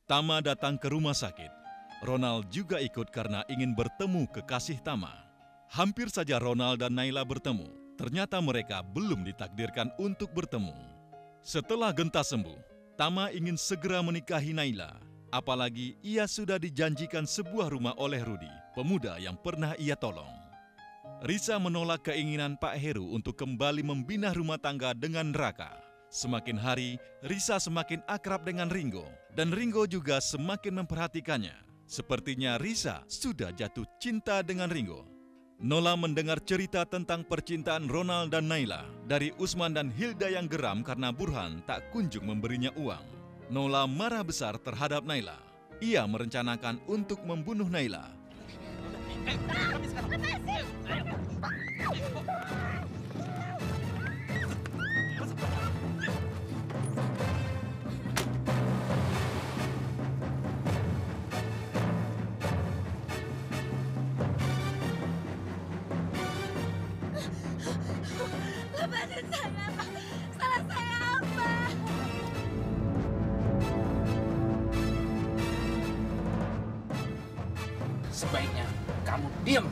Tama datang ke rumah sakit. Ronald juga ikut karena ingin bertemu kekasih Tama. Hampir saja Ronald dan Naila bertemu. Ternyata mereka belum ditakdirkan untuk bertemu. Setelah Genta sembuh, Tama ingin segera menikahi Naila. Apalagi ia sudah dijanjikan sebuah rumah oleh Rudi, pemuda yang pernah ia tolong. Risa menolak keinginan Pak Heru untuk kembali membina rumah tangga dengan Raka. Semakin hari, Risa semakin akrab dengan Ringo, dan Ringo juga semakin memperhatikannya. Sepertinya Risa sudah jatuh cinta dengan Ringo. Nola mendengar cerita tentang percintaan Ronald dan Naila dari Usman dan Hilda yang geram karena Burhan tak kunjung memberinya uang. Nola marah besar terhadap Naila. Ia merencanakan untuk membunuh Naila. Lepasin saya, Pak. Salah saya apa? Sebaiknya kamu diam.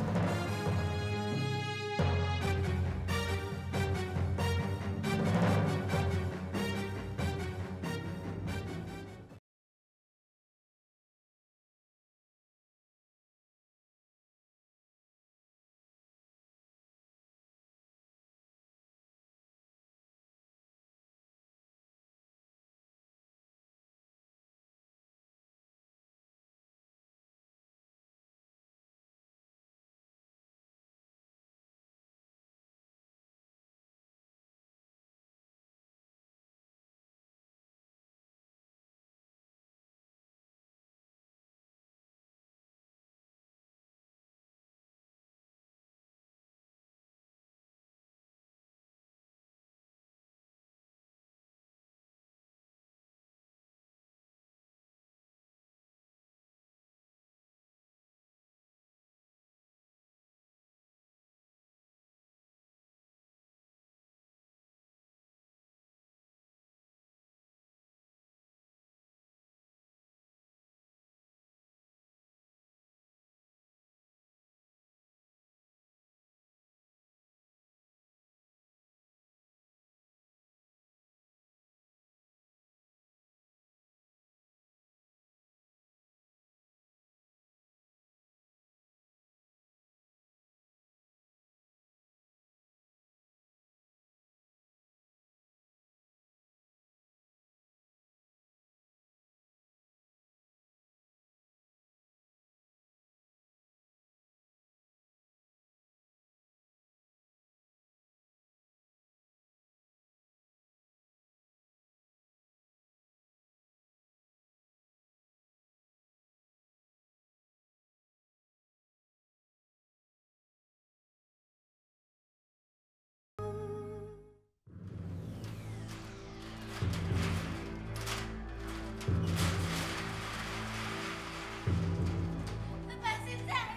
Lepasin saya.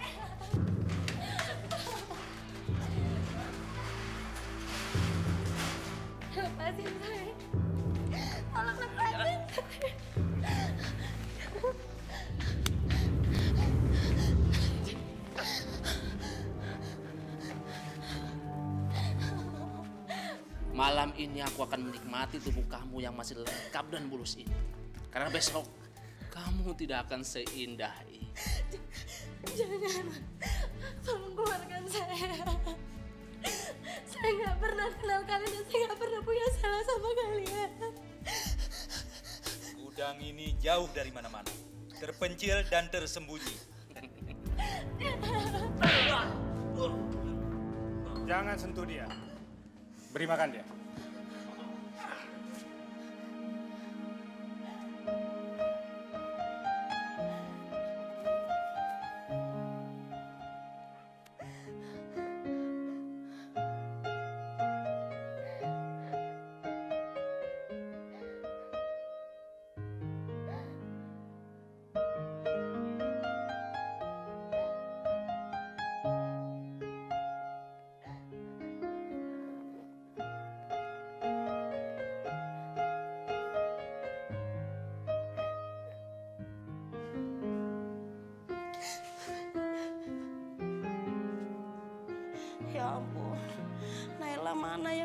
Lepasin saya. Tolong lepasin saya. Malam ini aku akan menikmati tubuh kamu yang masih lengkap dan mulus ini. Karena besok kamu tidak akan seindah ini. Jangan. Tolong keluarkan saya. Saya nggak pernah kenal kalian dan saya nggak pernah punya salah sama kalian. Gudang ini jauh dari mana-mana, terpencil dan tersembunyi. Jangan sentuh dia. Beri makan dia.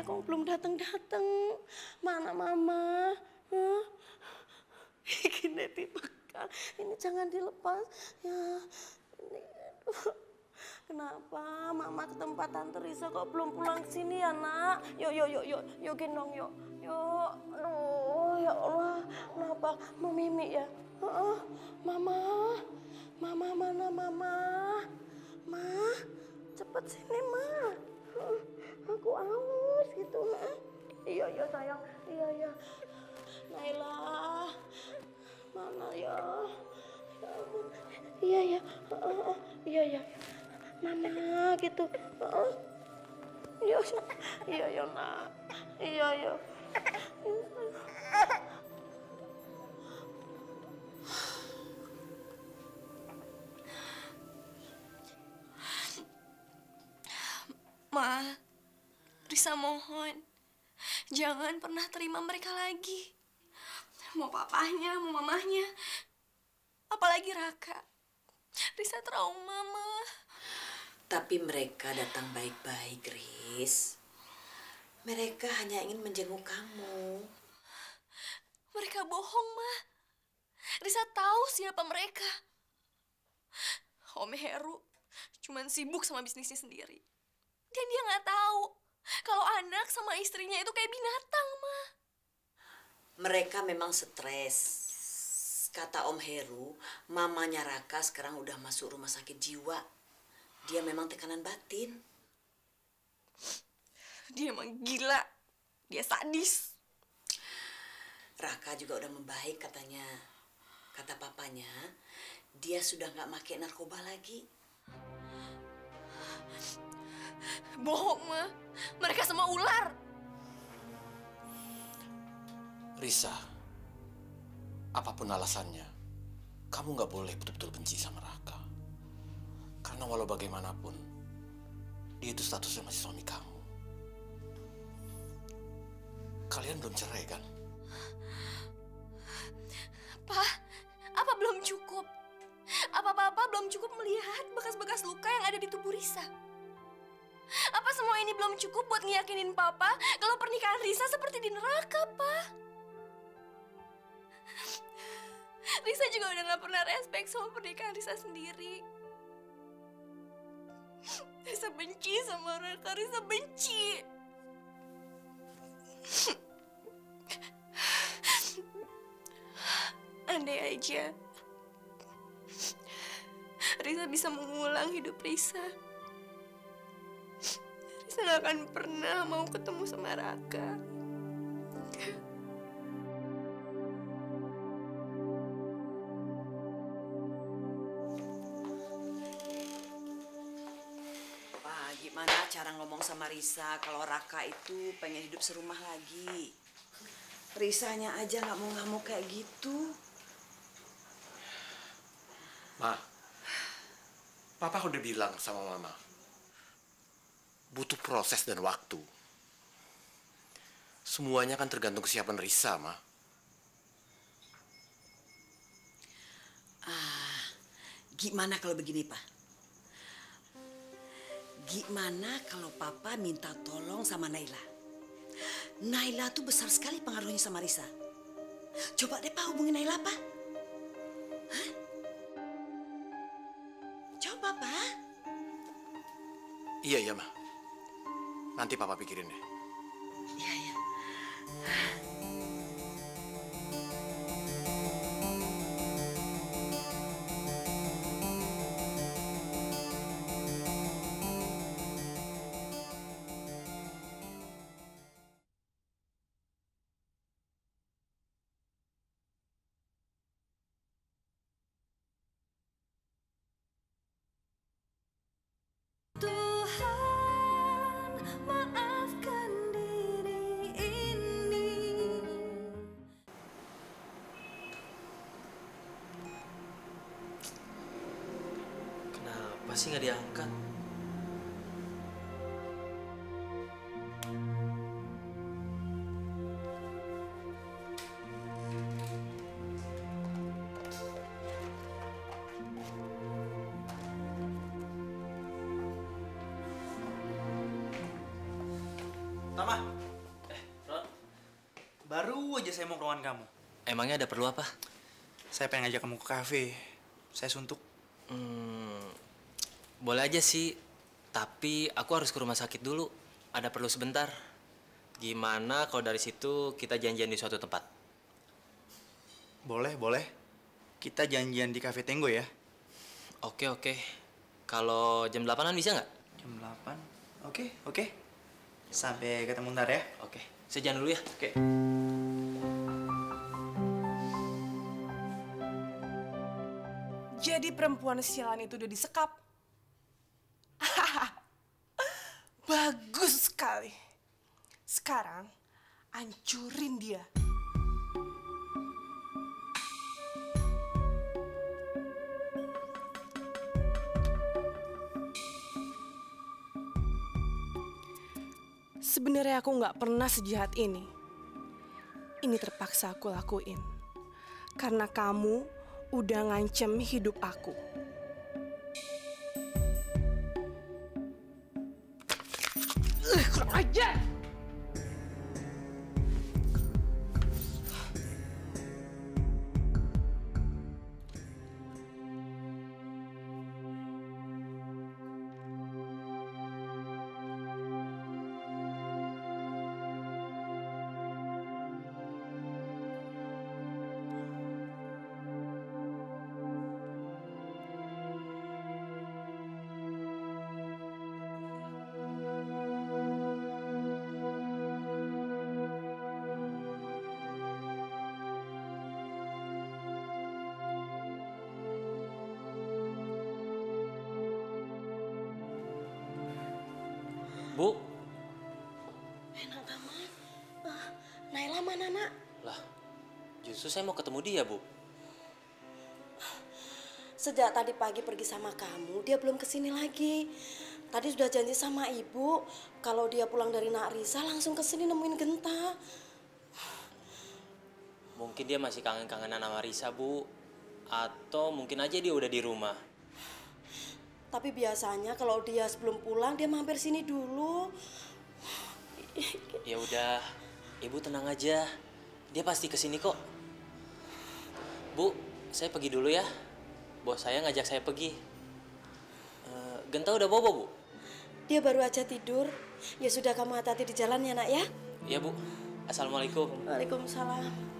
kok belum datang-datang. Mana mama? Hah? Gini dipegang. Ini jangan dilepas. Ya, ini aduh. Kenapa mama ke tempat Tante Risa kok belum pulang ke sini ya, Nak? Yuk gendong yuk. Yuk. Aduh, ya Allah. Kenapa mau mimi ya? Mama. Mama mana mama? Ma, cepet sini, Ma. Aku aus gitu, Ma. Iya sayang. Iya. Naila. Mana ya? Ya ampun. Iya. Iya. Mama gitu. Iya, Nak. Iya. Ma, Risa mohon, jangan pernah terima mereka lagi. Mau papahnya, mau mamahnya, apalagi Raka. Risa trauma, Ma. Tapi mereka datang baik-baik, Riz. Mereka hanya ingin menjenguk kamu. Mereka bohong, Ma. Risa tahu siapa mereka. Om Heru cuman sibuk sama bisnisnya sendiri. Dan dia nggak tahu kalau anak sama istrinya itu kayak binatang, Ma. Mereka memang stres. Kata Om Heru, mamanya Raka sekarang udah masuk rumah sakit jiwa. Dia memang tekanan batin. Dia emang gila. Dia sadis. Raka juga udah membaik katanya. Kata papanya, dia sudah nggak pakai narkoba lagi. Bohong, Ma. Mereka semua ular. Risa, apapun alasannya, kamu nggak boleh betul-betul benci sama Raka. Karena walau bagaimanapun, dia itu statusnya masih suami kamu. Kalian belum cerai, kan? Pak, apa belum cukup? Apa Papa belum cukup melihat bekas-bekas luka yang ada di tubuh Risa? Apa semua ini belum cukup buat ngeyakinin Papa kalau pernikahan Risa seperti di neraka, Pak? Risa juga udah gak pernah respect sama pernikahan Risa sendiri. Risa benci sama Raka, Risa benci. Andai aja Risa bisa mengulang hidup Risa. Risa gak akan pernah mau ketemu sama Raka. Pak, gimana cara ngomong sama Risa kalau Raka itu pengen hidup serumah lagi? Risanya aja nggak mau ngamuk kayak gitu. Ma, Papa udah bilang sama Mama, butuh proses dan waktu. Semuanya kan tergantung kesiapan Risa, Ma. Gimana kalau begini, Pak? Gimana kalau Papa minta tolong sama Naila? Naila tuh besar sekali pengaruhnya sama Risa. Coba deh Pak hubungin Naila, Pak. Hah? Coba, Pak. Iya, Ma. Nanti Papa pikirin deh. Iya. Tuhan, maafkan diri ini. Kenapa sih nggak diangkat? Rama. Ron. Baru aja saya mau ke ruangan kamu. Emangnya ada perlu apa? Saya pengen ngajak kamu ke kafe. Saya suntuk. Boleh aja sih, tapi aku harus ke rumah sakit dulu. Ada perlu sebentar. Gimana kalau dari situ kita janjian di suatu tempat? Boleh, boleh. Kita janjian di Cafe Tenggo ya. Oke. Kalau jam 8-an bisa nggak? Jam 8? Oke. Sampai ketemu ntar ya. Oke, saya jalan dulu ya. Oke. Jadi perempuan sialan itu udah disekap. Bagus sekali. Sekarang, hancurin dia. Sebenarnya aku nggak pernah sejahat ini. Ini terpaksa aku lakuin. Karena kamu udah ngancem hidup aku. Kurang ajar! Bu. Enak amat. Naila mana, Nak? Lah, justru saya mau ketemu dia, Bu. Sejak tadi pagi pergi sama kamu, dia belum kesini lagi. Tadi sudah janji sama ibu, kalau dia pulang dari Nak Risa langsung kesini nemuin Genta. Mungkin dia masih kangen-kangenan sama Risa, Bu. Atau mungkin aja dia udah di rumah. Tapi biasanya kalau dia sebelum pulang, dia mampir sini dulu. Ya udah, Ibu tenang aja. Dia pasti kesini kok. Bu, saya pergi dulu ya. Bos saya ngajak saya pergi. Genta udah bobo, Bu? Dia baru aja tidur. Ya sudah, kamu hati-hati di jalan ya, Nak ya. Iya, Bu. Assalamualaikum. Waalaikumsalam.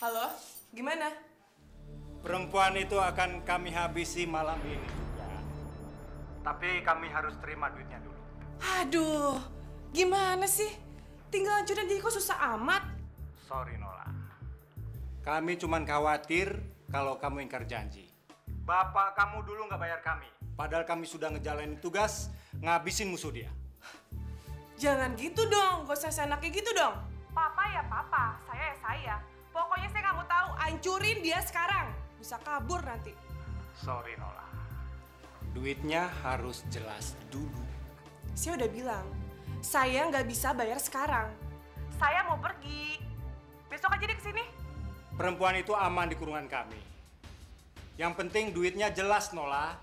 Halo, gimana? Perempuan itu akan kami habisi malam ini juga. Tapi kami harus terima duitnya dulu. Aduh, gimana sih? Tinggal hancurin dia kok susah amat. Sorry Nola. Kami cuman khawatir kalau kamu ingkar janji. Bapak kamu dulu nggak bayar kami. Padahal kami sudah ngejalanin tugas ngabisin musuh dia. Jangan gitu dong, gak usah seenaknya gitu dong. Papa ya papa, saya ya saya. Pokoknya saya nggak mau tahu, hancurin dia sekarang. Bisa kabur nanti. Sorry Nola. Duitnya harus jelas dulu. Saya udah bilang, saya nggak bisa bayar sekarang. Saya mau pergi. Besok aja dia kesini. Perempuan itu aman di kurungan kami. Yang penting duitnya jelas Nola.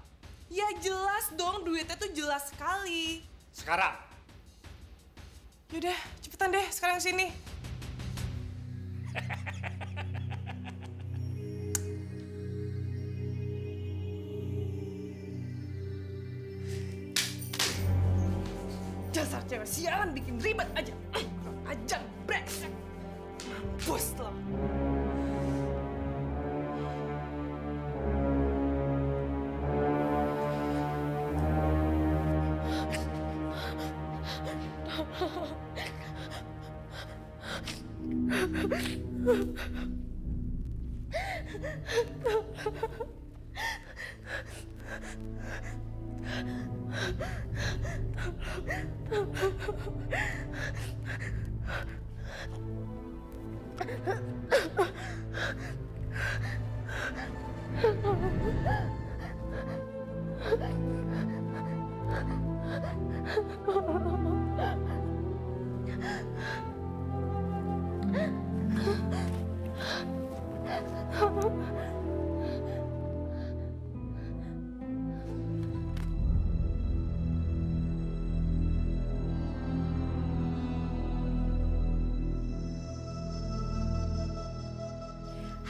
Ya jelas dong, duitnya tuh jelas sekali. Sekarang. Yaudah, cepetan deh sekarang sini. Dasar cewek sialan bikin ribet aja. Kurang ajar, brengsek. Mampus lo.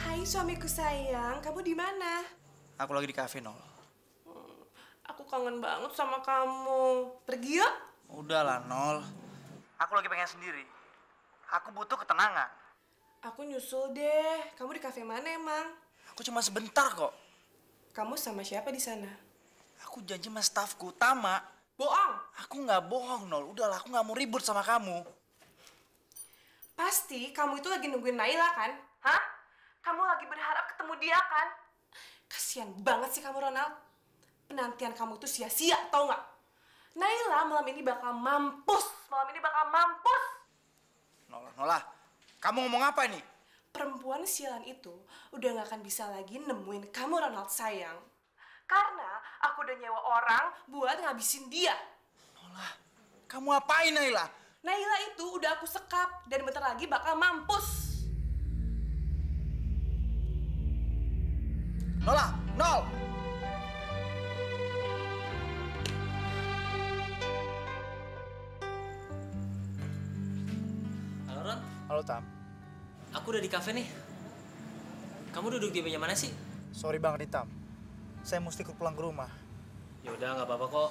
Hai suamiku sayang, kamu di mana? Aku lagi di kafe, Nol. Aku kangen banget sama kamu. Pergi yuk. Udahlah, Nol. Aku lagi pengen sendiri. Aku butuh ketenangan. Aku nyusul deh. Kamu di kafe mana emang? Aku cuma sebentar kok. Kamu sama siapa di sana? Aku janji sama stafku, Tama. Bohong. Aku nggak bohong, Nol. Udahlah, aku nggak mau ribut sama kamu. Pasti kamu itu lagi nungguin Naila kan? Hah? Kamu lagi berharap ketemu dia kan? Kasian banget sih kamu, Ronald. Penantian kamu itu sia-sia, tau nggak? Naila malam ini bakal mampus. Malam ini bakal mampus. Nola, kamu ngomong apa ini? Perempuan sialan itu udah nggak akan bisa lagi nemuin kamu, Ronald sayang. Karena aku udah nyewa orang buat ngabisin dia. Nola, kamu apain Naila? Naila itu udah aku sekap dan bentar lagi bakal mampus. Nola, Nol! Halo Ron, Halo, Tam. aku udah di kafe nih. Kamu duduk di meja mana sih? Sorry banget nih, Tam. Saya mesti pulang ke rumah. Ya udah nggak apa-apa kok.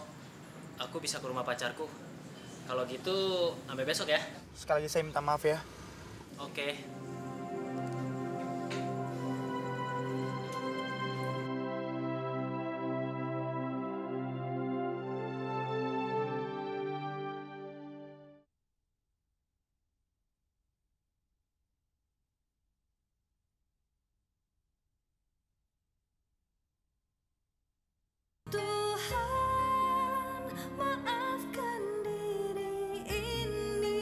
Aku bisa ke rumah pacarku. Kalau gitu sampai besok ya. Sekali lagi saya minta maaf ya. Oke. Tuhan, maafkan diri ini.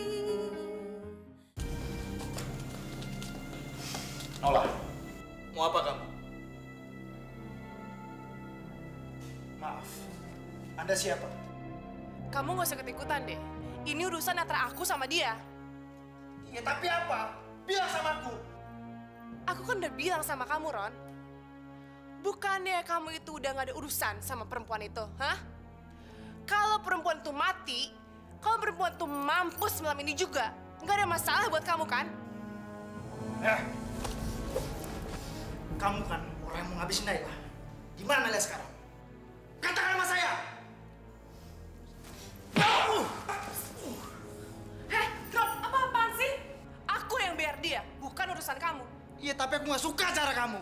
Nola, mau apa kamu? Maaf, Anda siapa? Kamu gak usah ikut-ikutan deh. Ini urusan antara aku sama dia. Ya tapi apa? Bilang sama aku. Aku kan udah bilang sama kamu, Ron. Bukannya kamu itu udah gak ada urusan sama perempuan itu, hah? Kalau perempuan itu mati, kalau perempuan itu mampus malam ini juga, gak ada masalah buat kamu kan? Kamu kan orang yang mau ngabisin Naila. Di mana Naila sekarang? Katakan sama saya! Heh, Ron, apa-apaan sih? Aku yang bayar dia, bukan urusan kamu. Iya, tapi aku nggak suka cara kamu.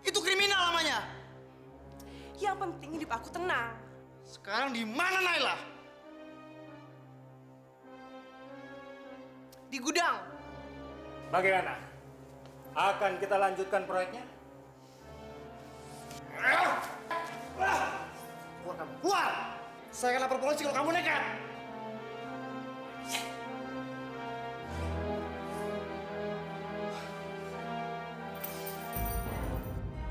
Itu kriminal namanya. Yang penting hidup aku tenang. Sekarang di mana Naila? Di gudang. Bagaimana? Akan kita lanjutkan proyeknya? Keluar kamu, keluar! Saya akan lapor polisi kalau kamu nekat.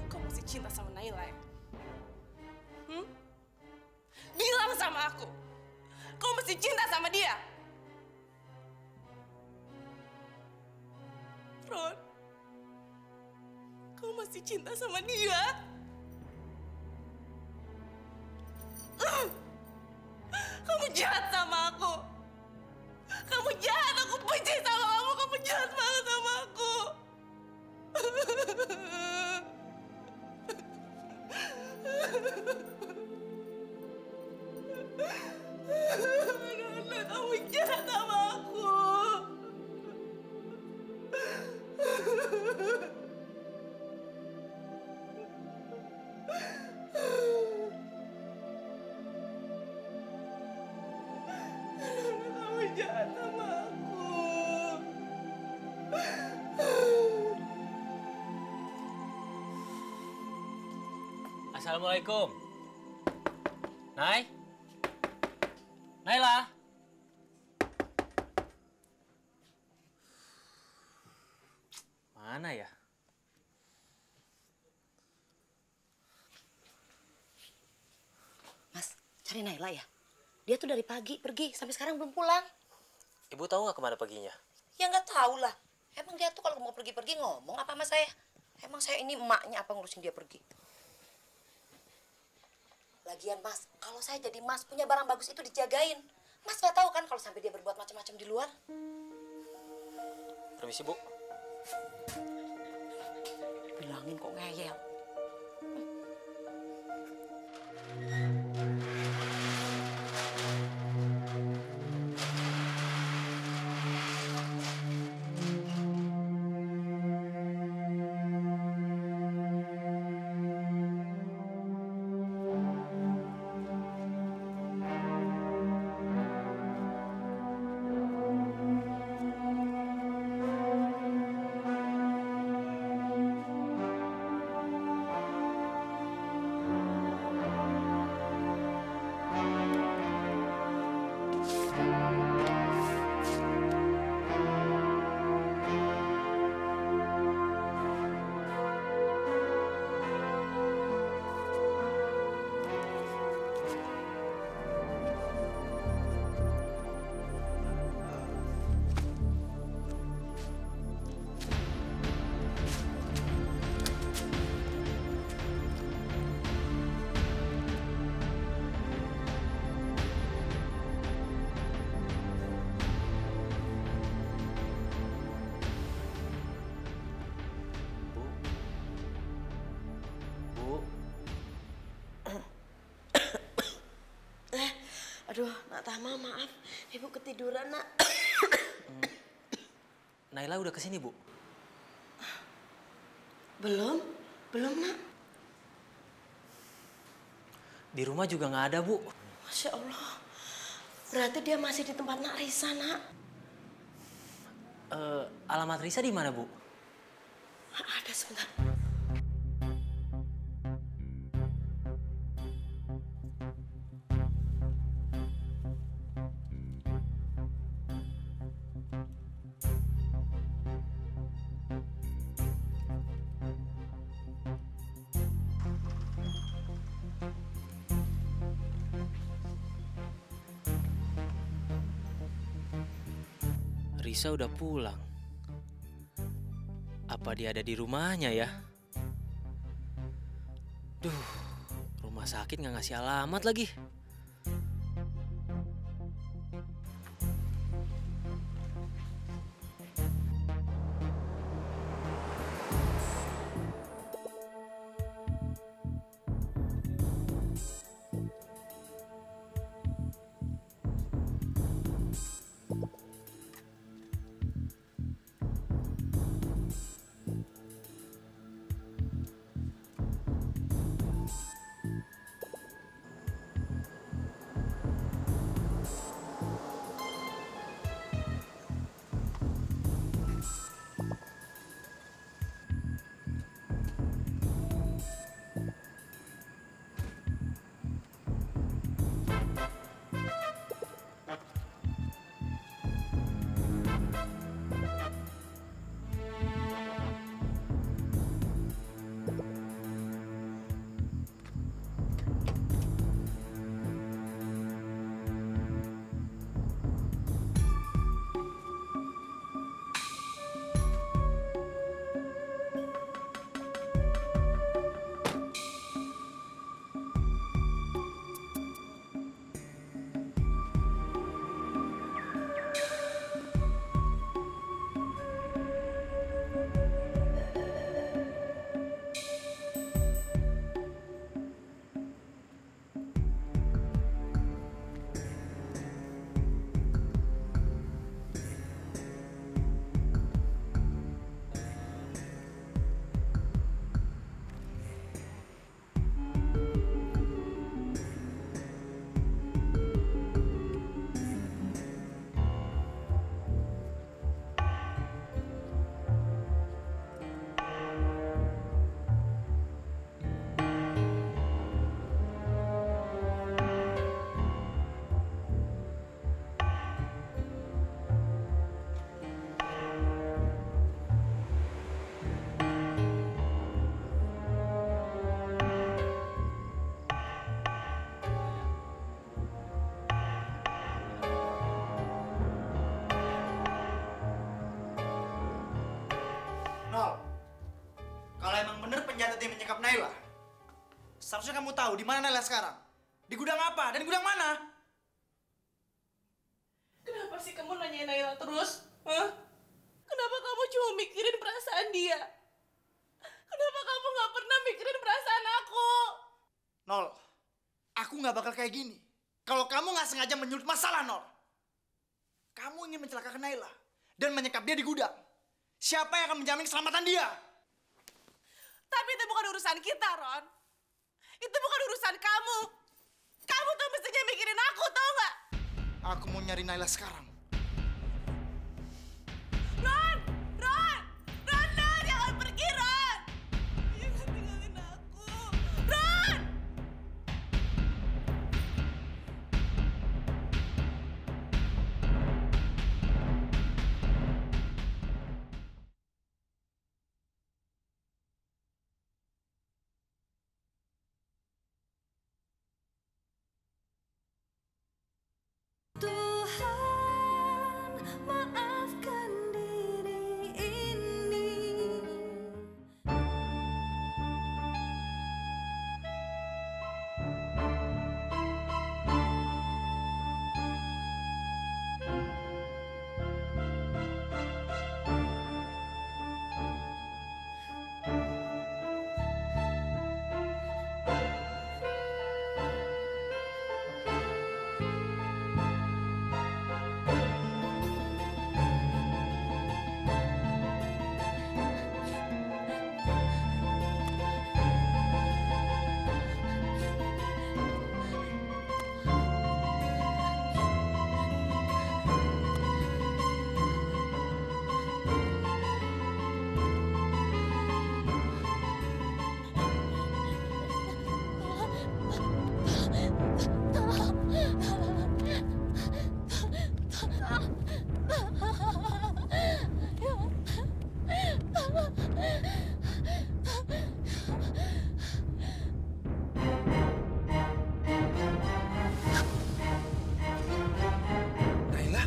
Kau masih cinta sama Naila ya? Bilang sama aku. Kau masih cinta sama dia? Ron, kau masih cinta sama dia? Kamu jahat sama aku. Kamu jahat Assalamualaikum. Naila. Mana ya? Mas, cari Naila ya? Dia tuh dari pagi pergi, sampai sekarang belum pulang. Ibu tahu nggak kemana perginya? Ya nggak tahu lah. Emang dia tuh kalau mau pergi-pergi ngomong apa sama saya? Emang saya ini emaknya apa ngurusin dia pergi? Lagian Mas, kalau saya jadi Mas punya barang bagus itu dijagain. Mas nggak tahu kan kalau sampai dia berbuat macam-macam di luar? Permisi, Bu. Bilangin kok ngeyel. Aduh, Nak Tama, maaf. Ibu ketiduran, Nak. Naila udah kesini, Bu? Belum, Nak. Di rumah juga nggak ada, Bu. Masya Allah. Berarti dia masih di tempat Nak Risa, Nak. Alamat Risa di mana, Bu? Ada sebentar. Risa udah pulang. Apa dia ada di rumahnya ya? Duh, rumah sakit nggak ngasih alamat lagi. menangkap Naila. Seharusnya kamu tahu di mana Naila sekarang. Di gudang apa dan gudang mana? Kenapa sih kamu nanyain Naila terus? Hah? Kenapa kamu cuma mikirin perasaan dia? Kenapa kamu gak pernah mikirin perasaan aku? Nol, aku gak bakal kayak gini. Kalau kamu gak sengaja menyulut masalah, Nol. Kamu ingin mencelakakan Naila dan menyekap dia di gudang. Siapa yang akan menjamin keselamatan dia? Tapi itu bukan urusan kita, Ron. Itu bukan urusan kamu. Kamu tuh mestinya mikirin aku, tau gak? Aku mau nyari Naila sekarang. Ron! Ron! Ron, jangan pergi, Ron! Jangan tinggalin aku. Ron! Tuhan, maafkan diri ini. Naila?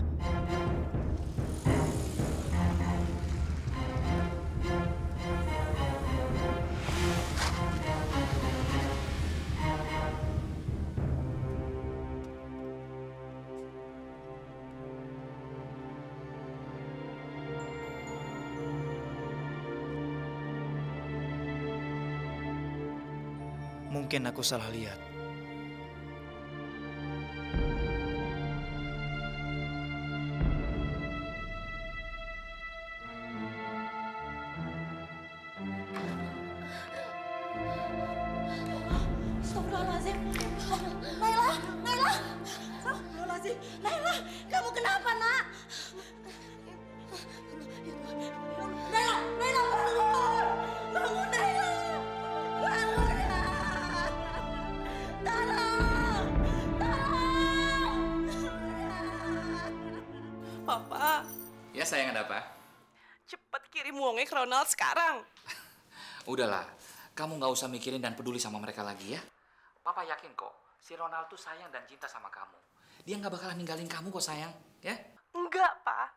Mungkin aku salah lihat. Astagfirullahaladzim. Naila, Naila. Astagfirullahaladzim. Naila, kamu kenapa, Nak? Naila, Naila, bangun. Bangun, Naila. Bangun, Nak. Tolong. Tolong. Papa, Ya sayang, ada apa? cepet kirim uangnya ke Ronald sekarang. Udahlah, kamu nggak usah mikirin dan peduli sama mereka lagi ya. Papa yakin kok, si Ronald tuh sayang dan cinta sama kamu. Dia nggak bakalan ninggalin kamu kok sayang, ya? Enggak, Pak.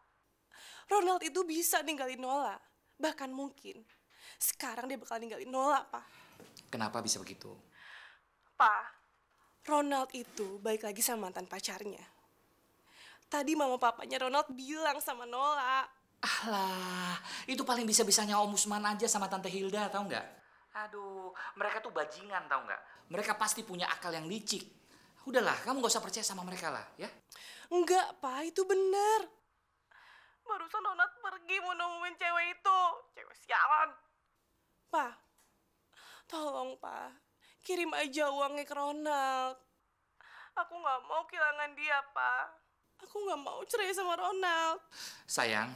Ronald itu bisa ninggalin Nola. Bahkan mungkin sekarang dia bakal ninggalin Nola, Pak. Kenapa bisa begitu? Pak, Ronald itu balik lagi sama mantan pacarnya. Tadi mama papanya Ronald bilang sama Nola. Alah, itu paling bisa-bisanya Om Usman aja sama Tante Hilda, tahu nggak? Aduh, mereka tuh bajingan, tahu nggak? Mereka pasti punya akal yang licik. Udahlah, kamu nggak usah percaya sama mereka lah, ya? Enggak, Pak, itu benar. Barusan Ronald pergi mau nemuin cewek itu. Cewek sialan. Pak, tolong, Pak. Kirim aja uangnya ke Ronald. Aku nggak mau kehilangan dia, Pak. Aku nggak mau cerai sama Ronald. Sayang,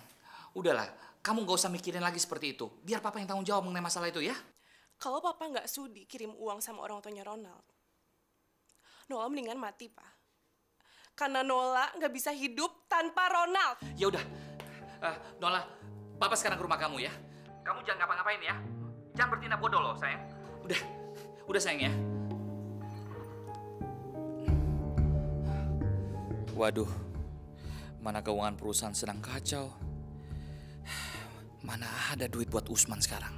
udahlah, kamu nggak usah mikirin lagi seperti itu. Biar Papa yang tanggung jawab mengenai masalah itu, ya? Kalau Papa nggak sudi kirim uang sama orang tuanya Ronald, Nola mendingan mati, Pak. Karena Nola nggak bisa hidup tanpa Ronald. Ya udah, Nola, Papa sekarang ke rumah kamu ya. Kamu jangan ngapa-ngapain ya. Jangan bertindak bodoh loh, sayang. Udah sayang ya. Waduh, mana keuangan perusahaan sedang kacau. Mana ada duit buat Usman sekarang.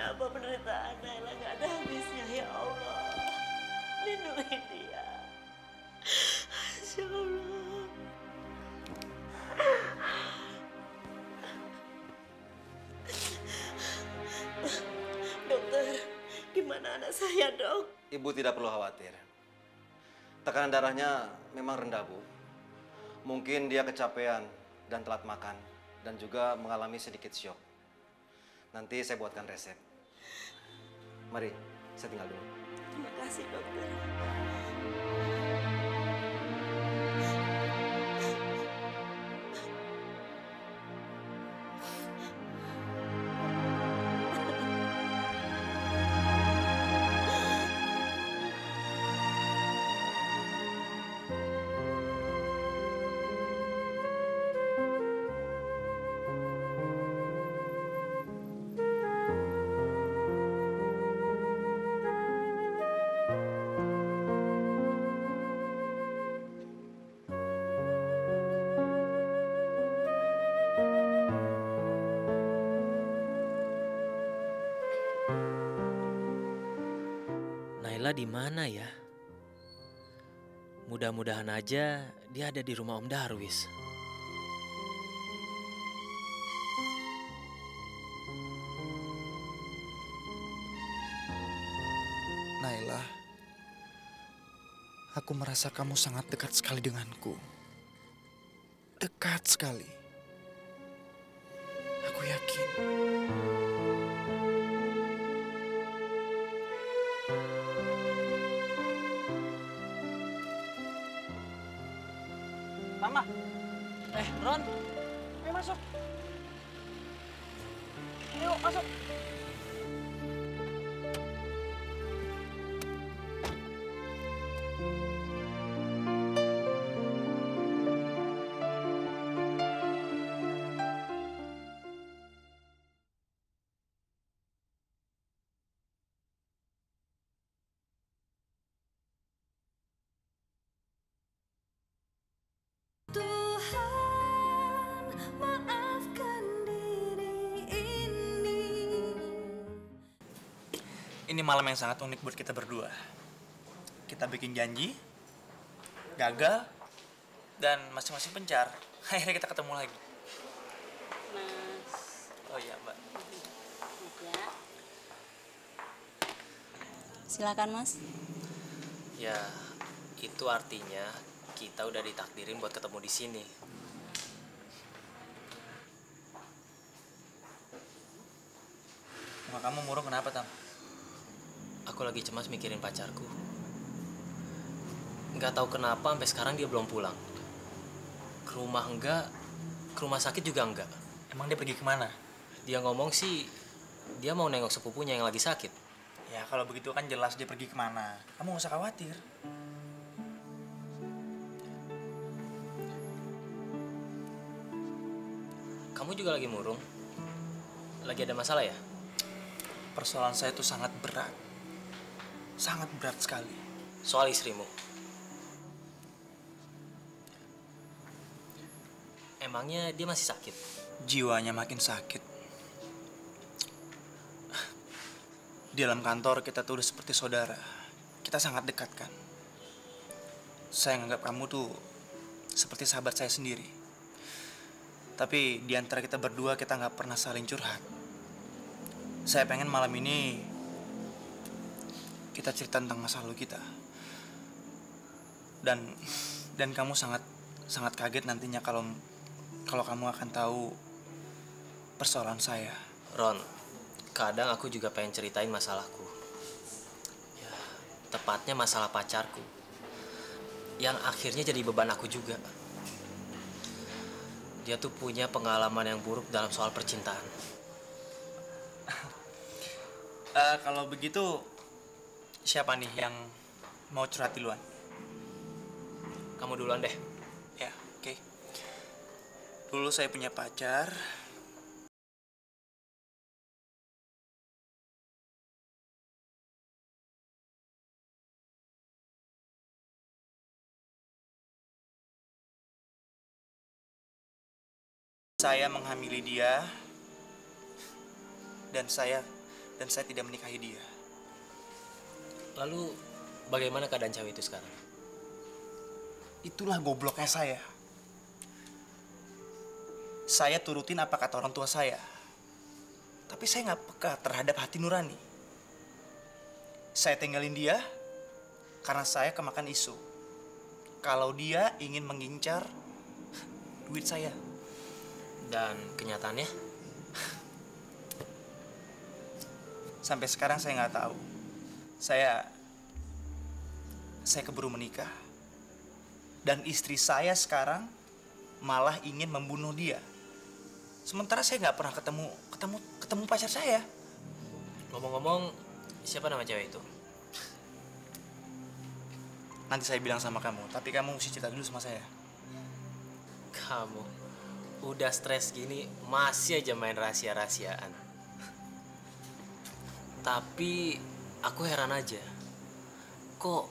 Kenapa penderitaan Naila gak ada habisnya ya Allah? Lindungi dia. Ya Allah. Dokter, gimana anak saya, Dok? Ibu tidak perlu khawatir. Tekanan darahnya memang rendah, Bu. Mungkin dia kecapean dan telat makan dan juga mengalami sedikit syok. Nanti saya buatkan resep. Mari, saya tinggal dulu. Terima kasih, dokter. Naila di mana ya? Mudah-mudahan aja dia ada di rumah Om Darwis. Naila, aku merasa kamu sangat dekat sekali denganku. Dekat sekali. Aku yakin. Mama. Ron. Ayo masuk. Yuk, masuk. Ini malam yang sangat unik buat kita berdua. Kita bikin janji, gagal, dan masing-masing pencar. Akhirnya kita ketemu lagi. Mas. Oh iya, Mbak. Ya. Silakan, Mas. Ya, itu artinya kita udah ditakdirin buat ketemu di sini. Muka kamu murung kenapa, Tam? Aku lagi cemas mikirin pacarku. Nggak tahu kenapa sampai sekarang dia belum pulang. Ke rumah enggak, ke rumah sakit juga enggak. Emang dia pergi kemana? Dia ngomong sih, dia mau nengok sepupunya yang lagi sakit. Ya kalau begitu kan jelas dia pergi kemana. Kamu gak usah khawatir. Kamu juga lagi murung? Lagi ada masalah ya? Persoalan saya itu sangat berat. Sangat berat sekali. Soal istrimu? Emangnya dia masih sakit? Jiwanya makin sakit. Di dalam kantor kita tuh udah seperti saudara. Kita sangat dekat kan. Saya nganggap kamu tuh seperti sahabat saya sendiri. Tapi di antara kita berdua kita nggak pernah saling curhat. Saya pengen malam ini kita cerita tentang masa lalu kita. Dan kamu sangat kaget nantinya kalau kamu akan tahu persoalan saya. Ron, kadang aku juga pengen ceritain masalahku. Ya, tepatnya masalah pacarku. Yang akhirnya jadi beban aku juga. Dia tuh punya pengalaman yang buruk dalam soal percintaan. Kalau begitu, siapa nih yang mau curhat duluan? Kamu duluan deh. Ya, oke. Dulu saya punya pacar. Saya menghamili dia. Dan saya dan saya tidak menikahi dia. Lalu bagaimana keadaan cewek itu sekarang? Itulah gobloknya saya. Saya turutin apa kata orang tua saya. Tapi saya nggak peka terhadap hati nurani. Saya tinggalin dia karena saya kemakan isu. Kalau dia ingin mengincar duit saya. Dan kenyataannya? Sampai sekarang saya nggak tahu. Saya keburu menikah. Dan istri saya sekarang malah ingin membunuh dia. Sementara saya nggak pernah ketemu pacar saya. Ngomong-ngomong, siapa nama cewek itu? Nanti saya bilang sama kamu, tapi kamu mesti cerita dulu sama saya. Kamu udah stres gini masih aja main rahasia-rahasiaan. Tapi aku heran aja, kok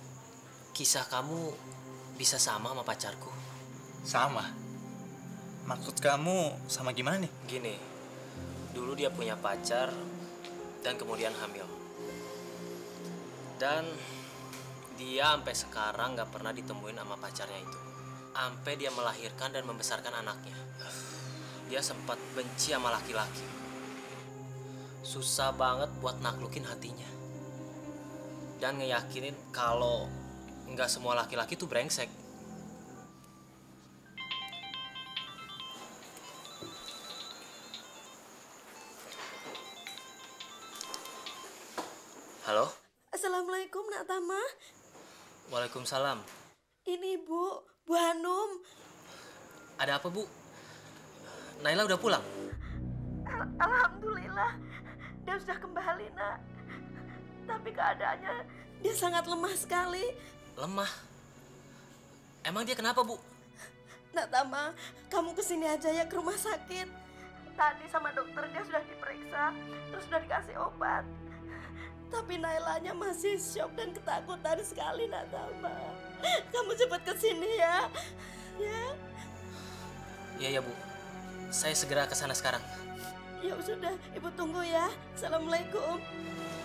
kisah kamu bisa sama pacarku? Sama? Maksud kamu sama gimana nih? Gini, dulu dia punya pacar dan kemudian hamil. Dan dia sampai sekarang nggak pernah ditemuin sama pacarnya itu. Sampai dia melahirkan dan membesarkan anaknya. Dia sempat benci sama laki-laki. Susah banget buat naklukin hatinya. Dan ngeyakinin kalau nggak semua laki-laki tuh brengsek. Halo? Assalamualaikum, Nak Tama. Waalaikumsalam. Ini Bu Hanum. Ada apa, Bu? Naila udah pulang? Alhamdulillah, dia sudah kembali, Nak. Tapi keadaannya dia sangat lemah sekali. Lemah? Emang dia kenapa, Bu? Nak Tama, kamu kesini aja ya ke rumah sakit. Tadi sama dokter dia sudah diperiksa, terus sudah dikasih obat. Tapi Nailanya masih syok dan ketakutan sekali, Nak Tama. Kamu cepat kesini ya. Ya. Iya, ya, Bu. Saya segera ke sana sekarang. Ya sudah, Ibu tunggu ya. Assalamualaikum.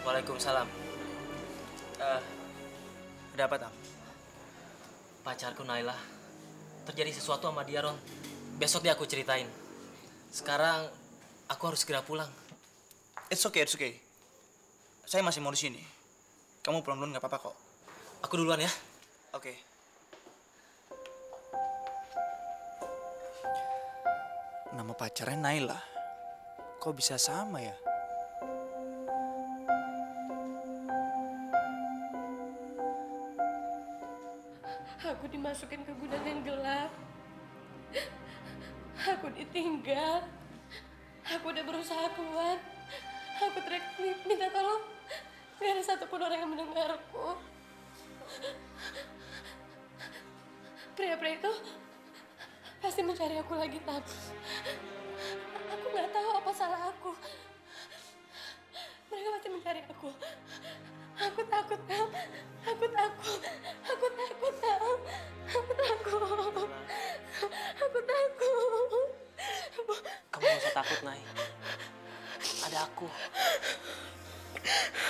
Waalaikumsalam. Ada apa, Tam? Pacarku Naila, terjadi sesuatu sama dia, Ron. Besok dia aku ceritain. Sekarang aku harus segera pulang. It's okay. Saya masih mau di sini. Kamu pulang dulu nggak apa-apa kok. Aku duluan ya. Oke. Nama pacarnya Naila. Kok bisa sama ya? Aku dimasukin ke gudang yang gelap. Aku ditinggal. Aku udah berusaha keluar. Aku teriak minta tolong. Gak ada satupun orang yang mendengarku. Pria-pria itu pasti mencari aku lagi, Tam. Aku nggak tahu apa salah aku. Mereka pasti mencari aku. Aku takut, Tam. Aku takut. Aku takut, Tam. Aku takut. Aku takut. Kamu gak usah takut, Nay. Ada aku.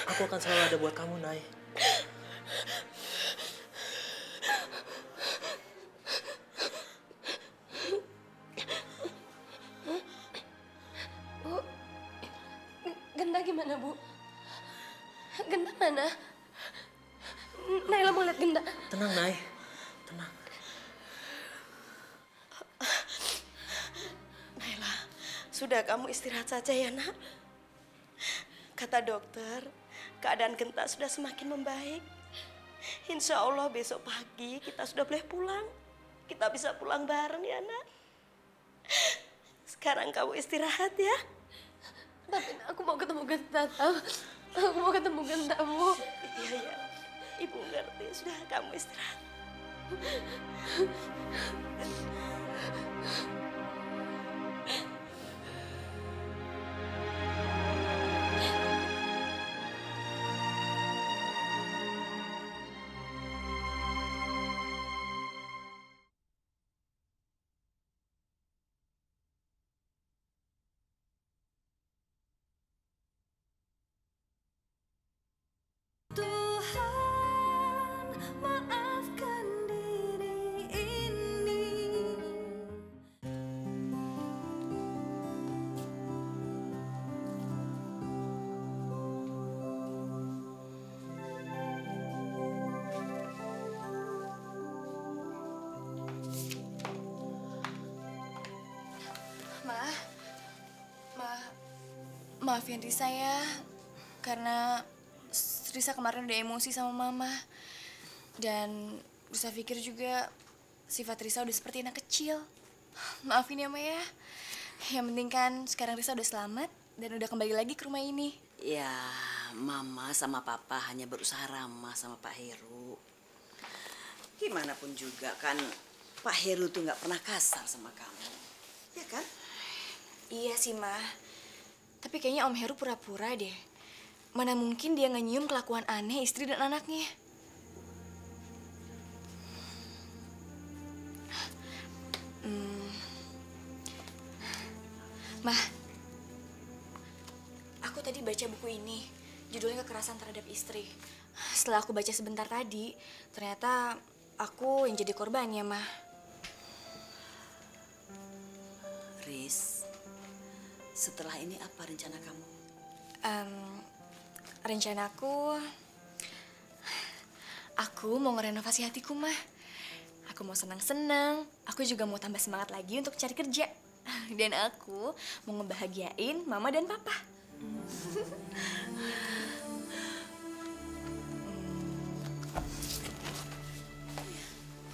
Aku akan selalu ada buat kamu, Nay. Bu, Genta gimana, Bu? Genta mana? Naila mau lihat Genta. Tenang, Nay. Tenang. Naila, sudah kamu istirahat saja ya, Nak. Kata dokter, keadaan Genta sudah semakin membaik. Insya Allah besok pagi kita sudah boleh pulang. Kita bisa pulang bareng ya, Nak. Sekarang kamu istirahat ya. Tapi aku mau ketemu Genta, Tam. Aku mau ketemu Genta, Bu. Iya. Ibu ngerti. Sudah, kamu istirahat. Maafin Risa ya, karena Risa kemarin udah emosi sama Mama. Dan Risa pikir juga sifat Risa udah seperti anak kecil. Maafin ya, Ma ya. Yang penting kan sekarang Risa udah selamat dan udah kembali lagi ke rumah ini. Ya, Mama sama Papa hanya berusaha ramah sama Pak Heru. Gimana pun juga kan Pak Heru tuh nggak pernah kasar sama kamu. Ya kan? Iya sih, Ma. Tapi kayaknya Om Heru pura-pura deh. Mana mungkin dia nyium kelakuan aneh istri dan anaknya. Ma, aku tadi baca buku ini. Judulnya Kekerasan Terhadap Istri. Setelah aku baca sebentar tadi, ternyata aku yang jadi korbannya, Ma. Riz, setelah ini apa rencana kamu? Rencanaku mau ngerenovasi hatiku, Mah. Aku mau senang-senang, aku juga mau tambah semangat lagi untuk cari kerja. Dan aku mau ngebahagiain Mama dan Papa.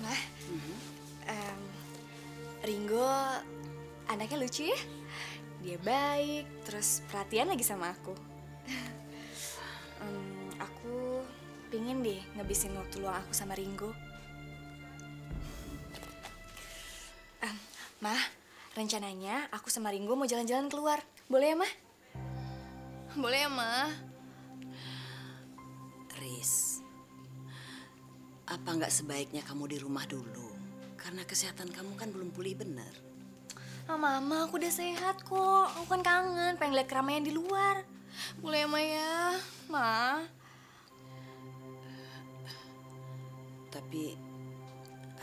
Mah, Ringo anaknya lucu ya. Dia baik, terus perhatian lagi sama aku. Aku pingin deh ngabisin waktu luang aku sama Ringo. Mah, rencananya aku sama Ringo mau jalan-jalan keluar. Boleh ya, Mah? Boleh ya, Mah? Riz, apa nggak sebaiknya kamu di rumah dulu? Karena kesehatan kamu kan belum pulih benar. Mama, aku udah sehat kok. Aku kan kangen, pengen lihat keramaian di luar. Boleh ya, Ma ya? Ma? Tapi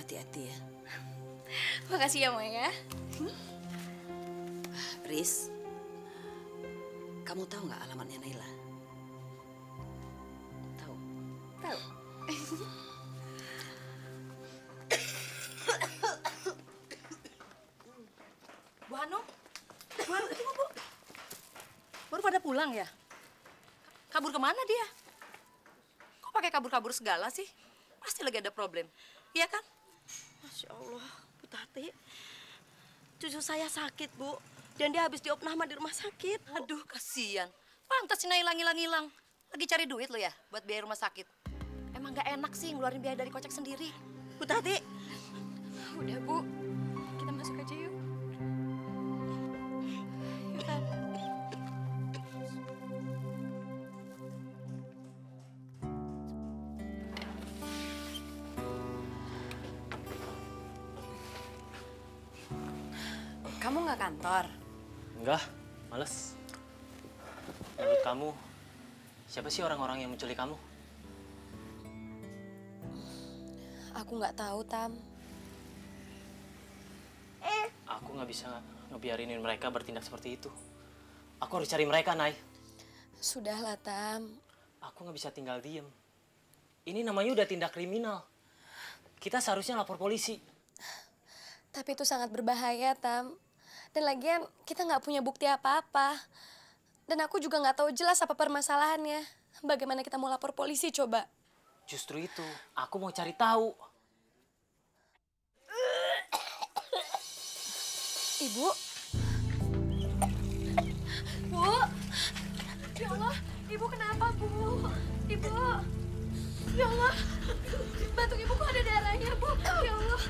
hati-hati ya. Makasih ya, Ma ya. Riz, kamu tahu nggak alamatnya Naila? Tahu? Tahu. Bu Hanum, tunggu, Bu. Baru pada pulang ya? Kabur kemana dia? Kok pakai kabur-kabur segala sih? Pasti lagi ada problem, iya kan? Masya Allah, Bu Tati. Cucu saya sakit, Bu. Dan dia habis diopname di rumah sakit. Aduh, kasihan. Pantas si Naila ngilang-ngilang. Lagi cari duit lo ya buat biaya rumah sakit. Emang nggak enak sih ngeluarin biaya dari kocek sendiri. Bu Tati. Udah, Bu. Kita masuk aja yuk. Yuk, Tan. Kamu nggak kantor? Enggak, males. Menurut kamu, siapa sih orang-orang yang menculik kamu? Aku nggak tahu, Tam. Aku nggak bisa ngebiarinin mereka bertindak seperti itu. Aku harus cari mereka, Nay. Sudahlah, Tam. Aku nggak bisa tinggal diem. Ini namanya udah tindak kriminal. Kita seharusnya lapor polisi. Tapi itu sangat berbahaya, Tam. Dan lagian kita nggak punya bukti apa-apa. Dan aku juga nggak tahu jelas apa permasalahannya. Bagaimana kita mau lapor polisi coba? Justru itu, aku mau cari tahu. Ibu? Bu? Ya Allah, Ibu kenapa, Bu? Ibu? Ya Allah, batuk Ibu kok ada darahnya, Bu? Ya Allah.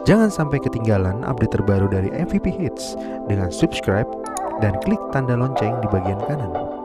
Jangan sampai ketinggalan update terbaru dari MVP Hits dengan subscribe dan klik tanda lonceng di bagian kanan.